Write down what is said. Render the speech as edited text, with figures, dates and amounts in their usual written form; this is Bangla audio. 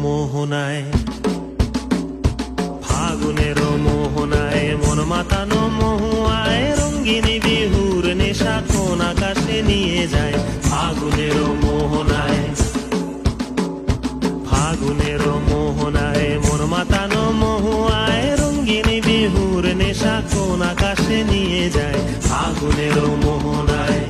মোহনায়, ফাগুনের মোহনায় মন মাতানো মহুয়ায় রঙ্গিনী বিহুর নেশা কোন আকাশে নিয়ে যায়। ফাগুনের মোহনায়, ফাগুনের মোহনায় মন মাতানো মহুয়ায় রঙ্গিনী বিহুর নেশা কোন আকাশে নিয়ে যায়। ফাগুনের মোহনায়।